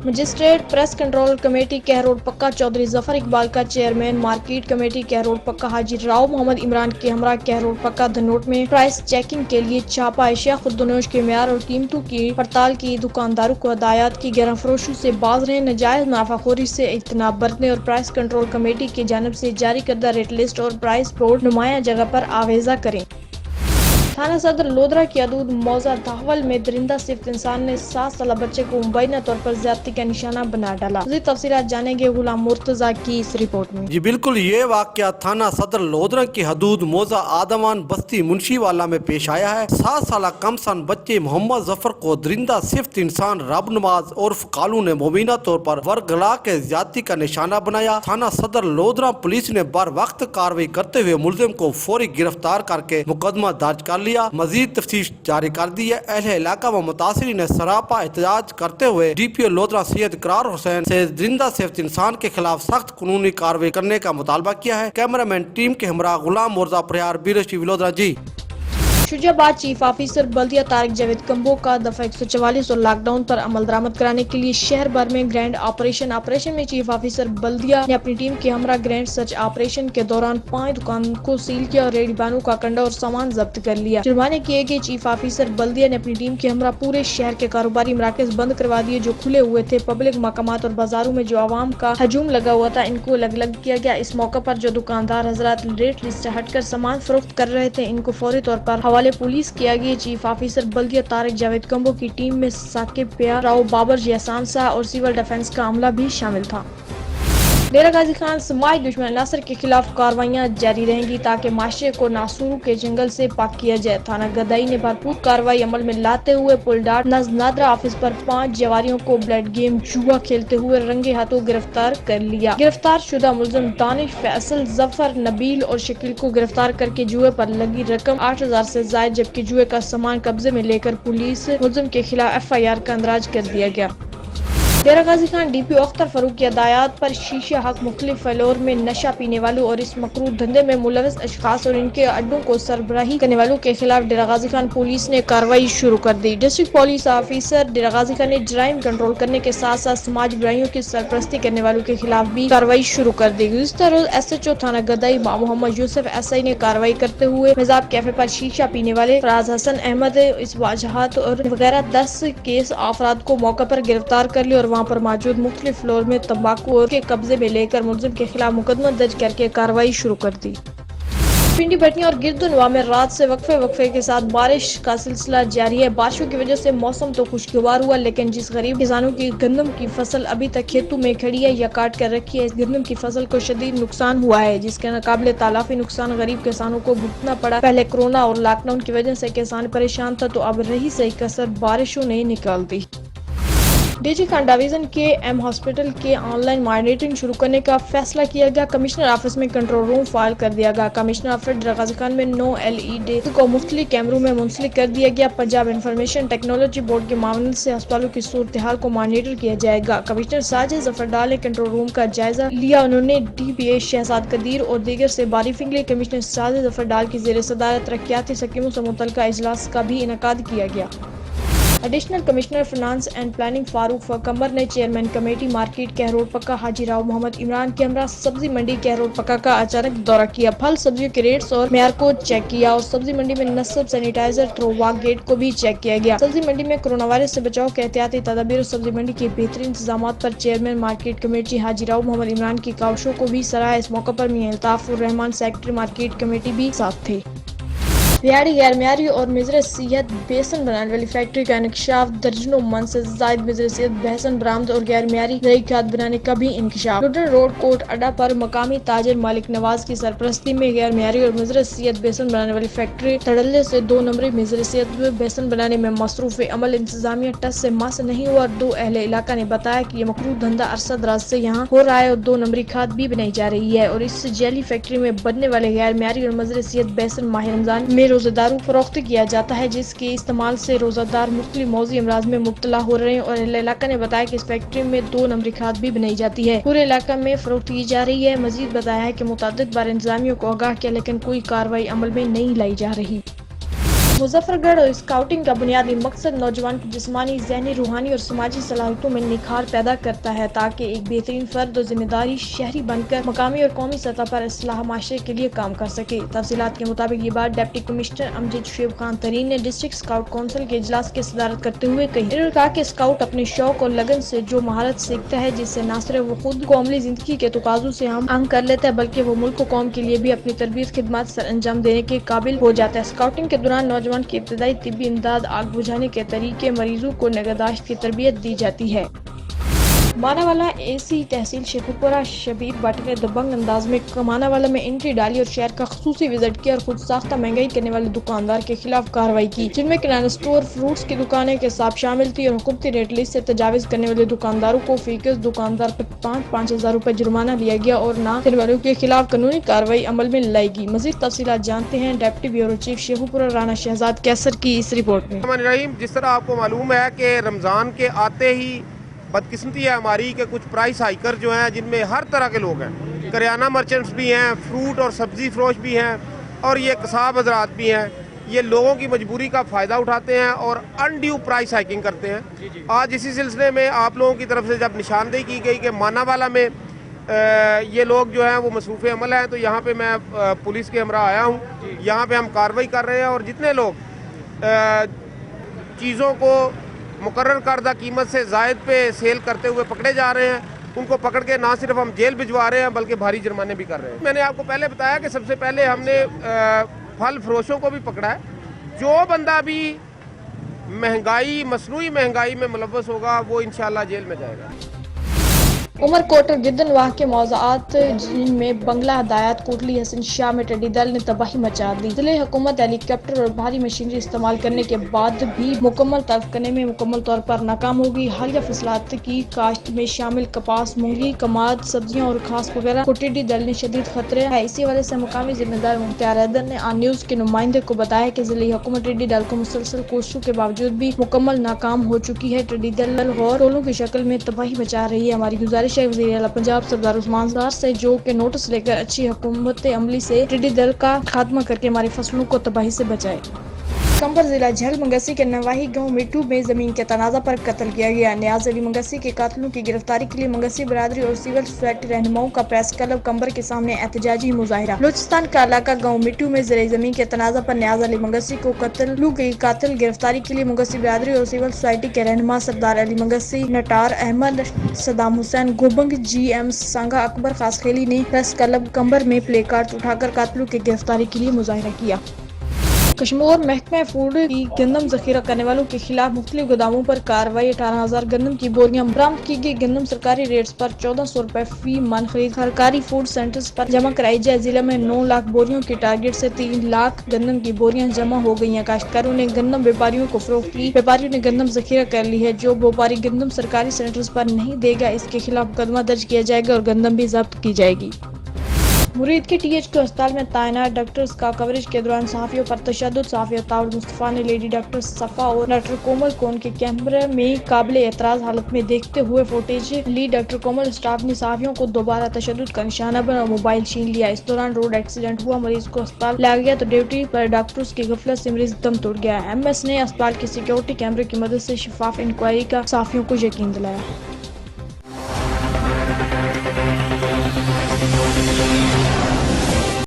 Magistrate press control committee कहरोड पक्का चौधरी जफर इकबाल का chairman, market committee कहरोड पक्का हाजी राव मोहम्मद इमरान के हमरा कहरोड पक्का धनोट में प्राइस चेकिंग के लिए छापा, एशिया खुदनोश के म्यार और कीमतों की पड़ताल की, दुकानदारों को हदायत की गैर फरोशों से बाज रहें, नाजायज मुनाफाखोरी से इज्तनाब बरतने और प्राइस कंट्रोल कमेटी की जानिब से जारी करदा रेट लिस्ट और प्राइस बोर्ड नुमाया जगह पर आवेजा करें। थाना सदर लोधरा की हदूद मौजा दाहवल में दरिंदा सिफ्त इंसान ने 7 साल बच्चे को मुबैना तौर पर ज्यादती का निशाना बना डाला। मज़ीद तफसीलात जानेंगे गुलाम मुर्तजा की इस रिपोर्ट में। जी बिल्कुल, ये वाकया थाना सदर लोधरा की हदूद मौजा आदमान बस्ती मुंशीवाला में पेश आया है। 7 साल कमसन बच्चे मोहम्मद जफर को दरिंदा सिफ्त इंसान रब नवाज उर्फ कालू ने मुबैना तौर पर वर्गला के ज्यादती का निशाना बनाया। थाना सदर लोधरा पुलिस ने बर वक्त कार्रवाई करते हुए मुलजिम को फौरी गिरफ्तार करके मुकदमा दर्ज कर लिया। मजीद तफ्तीश जारी कर दी है। अहले इलाका व मुतासिरी ने सरापा एहतजाज करते हुए DPO लोधरा सैयद इकरार हुसैन से दरिंदा सिफ्त इंसान के खिलाफ सख्त कानूनी कार्रवाई करने का मुतालबा किया है। कैमरामैन टीम के हमरा गुलाम मुर्जा प्रयार ब्यूरो चीफ लोधरा। जी शुजाबाद चीफ ऑफिसर बल्दिया तारिक जावेद कम्बो का दफा 144 और लॉकडाउन पर अमल दरामद कराने के लिए शहर भर में ग्रैंड ऑपरेशन में चीफ ऑफिसर बल्दिया ने अपनी टीम के हमरा ग्रैंड सर्च ऑपरेशन के दौरान 5 दुकान को सील किया और रेडी बानू का कंडा और सामान जब्त कर लिया। जुर्माने किए गए चीफ ऑफिसर बल्दिया ने अपनी टीम के हमरा पूरे शहर के कारोबारी मराकज बंद करवा दिए जो खुले हुए थे। पब्लिक मकामात और बाजारों में जो आवाम का हजूम लगा हुआ था इनको अलग अलग किया गया। इस मौके पर जो दुकानदार हजरात रेट लिस्ट हटकर सामान फरोख्त कर रहे थे इनको फौरी तौर पर हवाले पुलिस किया गया। चीफ ऑफिसर बल्दिया तारिक जावेद कम्बो की टीम में साकिब प्यार राव, बाबर जयसान शाह और सिविल डिफेंस का अमला भी शामिल था। डेरा गाजी खान समाज दुश्मन नासर के खिलाफ कार्रवाइयां जारी रहेंगी ताकि माशरे को नासूरों के जंगल से पाक किया जाए। थाना गदाई ने भरपूर कार्रवाई अमल में लाते हुए पुलडाट नादरा ऑफिस पर 5 जवारियों को ब्लड गेम जुआ खेलते हुए रंगे हाथों गिरफ्तार कर लिया। गिरफ्तार शुदा मुलजिम दानिश, फैसल, जफर, नबील और शकील को गिरफ्तार करके जुए पर लगी रकम 8000 से जायद जबकि जुए का सामान कब्जे में लेकर पुलिस मुलजिम के खिलाफ FIR का अंदराज कर दिया गया। डेरा गाजी खान DPO अख्तर फारूक की हदायत पर शीशा हक मुख्तलिफ फ्लोर में नशा पीने वालों और इस मकरूह धंधे में मुलविस अशखास और इनके अड्डों को सरबराही करने वालों के खिलाफ डेरा गाजी खान पुलिस ने कार्रवाई शुरू कर दी। डिस्ट्रिक्ट पुलिस ऑफिसर डेरा गाजी खान ने जराइम कंट्रोल करने के साथ साथ समाज बुराइयों की सरपरस्ती करने वालों के खिलाफ भी कार्रवाई शुरू कर दी। गुज़िश्ता रोज SHO थाना गदाई मोहम्मद यूसुफ SI ने कार्रवाई करते हुए मिजाब कैफे पर शीशा पीने वाले फराज हसन अहमद, इस वजहात और वगैरह 10 केस अफराद को मौके पर गिरफ्तार कर लिया और वहाँ पर मौजूद मुख्तलिफ फ्लोर में तंबाकू और के कब्जे में लेकर मुलजिम के खिलाफ मुकदमा दर्ज करके कार्रवाई शुरू कर दी। पिंडी बटनी और गिरदुनवा में रात से वक्फे के साथ बारिश का सिलसिला जारी है। बारिशों की वजह से मौसम तो खुशगवार हुआ लेकिन जिस गरीब किसानों की गंदम की फसल अभी तक खेतों में खड़ी है या काट कर रखी है, इस गंदम की फसल को शदीद नुकसान हुआ है जिसके नाकाबिले तालाफी नुकसान गरीब किसानों को भुगतना पड़ा। पहले कोरोना और लॉकडाउन की वजह से किसान परेशान था तो अब रही सही कसर बारिशों ने निकाल दी। DG खान डिवीजन के M हॉस्पिटल के ऑनलाइन मॉनिटरिंग शुरू करने का फैसला किया गया। कमिश्नर ऑफिस में कंट्रोल रूम फाइल कर दिया गया। कमिश्नर ऑफिस डेरा गाजी खान में 9 LED को मुख्तलिफ कैमरों में मुंसलिक कर दिया गया। पंजाब इंफॉर्मेशन टेक्नोलॉजी बोर्ड के मामले से अस्पतालों की सूरत हाल को मॉनिटर किया जाएगा। कमिश्नर साजिद जफर डाल ने कंट्रोल रूम का जायजा लिया। उन्होंने DPA शहजाद कदीर और दीगर से बारीफिंग लिए। कमिश्नर साजिद जफर डाल की ज़ेर सदारत तरक्याती स्कीमों से मुतल्लिका इजलास का भी इनेकाद किया गया। Additional commissioner finance and planning Farooq फकम्बर ने चेयरमैन कमेटी मार्केट कहरोड पक्का हाजी राव मोहम्मद इमरान के हमरा सब्जी मंडी कहरोड पक्का का अचानक दौरा किया। फल सब्जियों के रेट्स और मेयार को चेक किया और सब्जी मंडी में नस्ब, सैनिटाइजर, थ्रोवाक गेट को भी चेक किया गया। सब्जी मंडी में कोरोना वायरस से बचाव के एहतियाती तदाबीर और सब्जी मंडी के बेहतरीन इंतजाम पर चेयरमैन मार्केट कमेटी हाजी राव मोहम्मद इमरान की काविशों को भी सराहा। इस मौके पर मियां अल्ताफ उर रहमान सेक्रेटरी मार्केट कमेटी भी साथ थे। रिहाड़ी गैर मियारी और मिजर सेहत बेसन बनाने वाली फैक्ट्री का इंकशाफ, दर्जनों मन से जायद मिजर सेहत बेसन बरामद और गैर मियारी दही खाद बनाने का भी इंकशाफ। लुटन रोड कोट अड्डा पर मकामी ताजिर मालिक नवाज की सरपरस्ती में गैर मियारी और मिजर सेहत बेसन बनाने वाली फैक्ट्री तड़ल्ले से 2 नंबरी मिजर सेहत बेसन बनाने में मसरूफ अमल इंतजामिया टस से मास नहीं हुआ। 2 अहले इलाका ने बताया कि ये मकरूह धंधा अरसा दराज से यहाँ हो रहा है और 2 नंबरी खाद भी बनाई जा रही है और इस जेली फैक्ट्री में बनने वाले गैर मियारी और मिजर सेहत बेसन माह रमजान में रोजेदारों फरोख्त किया जाता है जिसके इस्तेमाल से रोजादार मुख्तलिफ मौजी अमराज में मुब्तला हो रहे हैं और अहले इलाका ने बताया कि इस फैक्ट्री में 2 नंबरी खाद भी बनाई जाती है, पूरे इलाका में फरोख्त की जा रही है। मजीद बताया है कि मुतअद्दिद बार इंतजामियों को आगाह किया लेकिन कोई कार्रवाई अमल में नहीं लाई जा रही। मुजफ्फर गढ़ स्काउटिंग का बुनियादी मकसद नौजवान की जिस्मानी, ज़हनी, रूहानी और समाजी सलाहियतों में निखार पैदा करता है ताकि एक बेहतरीन फर्द और जिम्मेदारी शहरी बनकर मकामी और कौमी सतह पर इस्लाह माशरे के लिए काम कर सके। तफसीलात के मुताबिक ये बात डिप्टी कमिश्नर अमजद शुएब खान तरीन ने डिस्ट्रिक्ट स्काउट काउंसिल के इजलास की सदारत करते हुए कही। उन्होंने कहा कि स्काउट अपने शौक और लगन से जो महारत सीखता है, जिससे न सिर्फ वो खुद को अमली जिंदगी के तकाज़ों से हम अंग कर लेता है, बल्कि वो मुल्क और कौम के लिए भी अपनी तरबियत खिदमत सर अंजाम देने के काबिल हो जाता है। स्काउटिंग के दौरान नौजवान की इब्तदाई तिब्बी इमदाद, आग बुझाने के तरीके, मरीजों को निगहदाश्त की तरबियत दी जाती है। मानावाला एसी तहसील शेखुपुरा शबीर भट्ट ने दबंग अंदाज में मानावाला में एंट्री डाली और शहर का खसूसी विजिट किया और खुद साख्ता महंगाई करने वाले दुकानदार के खिलाफ कार्रवाई की, जिनमें किराना स्टोर, फ्रूट्स की दुकानें के साथ शामिल थी और हुकूमती रेट लिस्ट से तजाविज करने वाले दुकानदारों को फीस दुकानदार पर 5,000 रुपए जुर्माना लिया गया और ना देने वालों के खिलाफ कानूनी कार्रवाई अमल में लाएगी। मजीद तफसीलात जानते हैं deputy bureau chief Sheikhupura Rana Shahzad Qaiser की इस रिपोर्ट में। जिस तरह आपको मालूम है कि रमज़ान के आते ही बदकिस्मती है हमारी कि कुछ प्राइस हाइकर जो हैं, जिनमें हर तरह के लोग हैं, करियाना मर्चेंट्स भी हैं, फ्रूट और सब्ज़ी फरोश भी हैं और ये कसाब हजरात भी हैं। ये लोगों की मजबूरी का फ़ायदा उठाते हैं और अनड्यू प्राइस हाइकिंग करते हैं। आज इसी सिलसिले में आप लोगों की तरफ से जब निशानदेही की गई कि मानावाला में ये लोग जो हैं वो मसरूफ़ अमल हैं, तो यहाँ पे मैं पुलिस के हमरा आया हूँ। यहाँ पे हम कार्रवाई कर रहे हैं और जितने लोग चीज़ों को मुकर्रर करदा कीमत से ज़ायद पे सेल करते हुए पकड़े जा रहे हैं, उनको पकड़ के ना सिर्फ हम जेल भिजवा रहे हैं बल्कि भारी जुर्माने भी कर रहे हैं। मैंने आपको पहले बताया कि सबसे पहले हमने फल फरोशों को भी पकड़ा है। जो बंदा भी महंगाई, मसनूई महंगाई में मुलव्वस होगा वो इंशाल्लाह जेल में जाएगा। उमरकोट और गिद्दनवाह के मौज़ात जिनमें बंगला, हदायत, कोटली, हसन शाह में टिड्डी दल ने तबाही मचा दी। जिले हुकूमत हेलीकॉप्टर और भारी मशीनरी इस्तेमाल करने के बाद भी मुकम्मल तल्फ करने में मुकम्मल तौर पर नाकाम हो गई। हालिया फसलात की काश्त में शामिल कपास, मूंगफली, कमाद, सब्जियां और घास वगैरह को टिड्डी दल ने शदीद खतरे है। इसी वजह से मुकामी जिम्मेदार मुख्तार हैदर ने आन न्यूज के नुमाइंदे को बताया कि जिले हुकूमत टिड्डी दल को मुसलसल कोशिशों के बावजूद भी मुकम्मल नाकाम हो चुकी है। टिड्डी दल और टोलों की शक्ल में तबाही मचा रही है। हमारी गुजारिश है वज़ीर आला पंजाब सरदार उस्मान सार से जो के नोटिस लेकर अच्छी हुकूमत अमली से टिड्डी दल का खात्मा करके हमारी फसलों को तबाही से बचाए। कंबर जिला झल मंगसी के नवाही गांव मिट्टू में जमीन के तनाजा पर कत्ल किया गया। नियाज अली मंगसी के कातलों की गिरफ्तारी के लिए मंगसी बरादरी और सिविल सोसाइटी रहनुमाओं का प्रेस क्लब कंबर के सामने एहतजाजी मुजाहिरा। बलूचिस्तान का इलाका गांव मिट्टू में जमीन के तनाजा पर नियाज अली मंगसी को कत्ल की कातिल गिरफ्तारी के लिए मंगसी बरादरी और सिविल सोसाइटी के रहनुमा सरदार अली मंगसी, नटार अहमद, सदाम हुसैन गोबंग, GM सांगा, अकबर खासखेली ने प्रेस क्लब कंबर में प्ले कार्ड उठाकर कातलों की गिरफ्तारी के लिए मुजाहिरा किया। कश्मीर महकमा फूड की गंदम जखीरा करने वालों के खिलाफ मुख्तलिफ गोदामों पर कार्रवाई। 18,000 गंदम की बोरियां बरामद की गई। गंदम सरकारी रेट्स पर 1400 रुपए फी मन खरीद सरकारी फूड सेंटर्स पर जमा कराई जाए। जिले में 9 लाख बोरियों के टारगेट से 3 लाख गंदम की बोरियां जमा हो गई हैं। काश्तकारों ने गंदम व्यापारियों को फरोख्त की। व्यापारियों ने गंदम जखीरा कर ली है। जो व्यापारी गंदम सरकारी सेंटर्स पर नहीं देगा, इसके खिलाफ मुकदमा दर्ज किया जाएगा और गंदम भी जब्त की जाएगी। मुरीद के THQ अस्पताल में तैनात डॉक्टर्स का कवरेज के दौरान सहाफियों पर तशद्दुद। सहाफी अताउर मुस्तफा ने लेडी डॉक्टर सफा और डॉक्टर कोमल को उनके कैमरे में काबिल एतराज हालत में देखते हुए फुटेज ली। डॉक्टर कोमल स्टाफ ने सहाफियों को दोबारा तशद्दुद का निशाना बना और मोबाइल छीन लिया। इस दौरान रोड एक्सीडेंट हुआ, मरीज को अस्पताल लाया गया तो ड्यूटी पर डॉक्टर्स की गफलत से मरीज दम तोड़ गया। MS ने अस्पताल के सिक्योरिटी कैमरे की मदद से शफाफ इंक्वायरी का सहाफियों को यकीन दिलाया।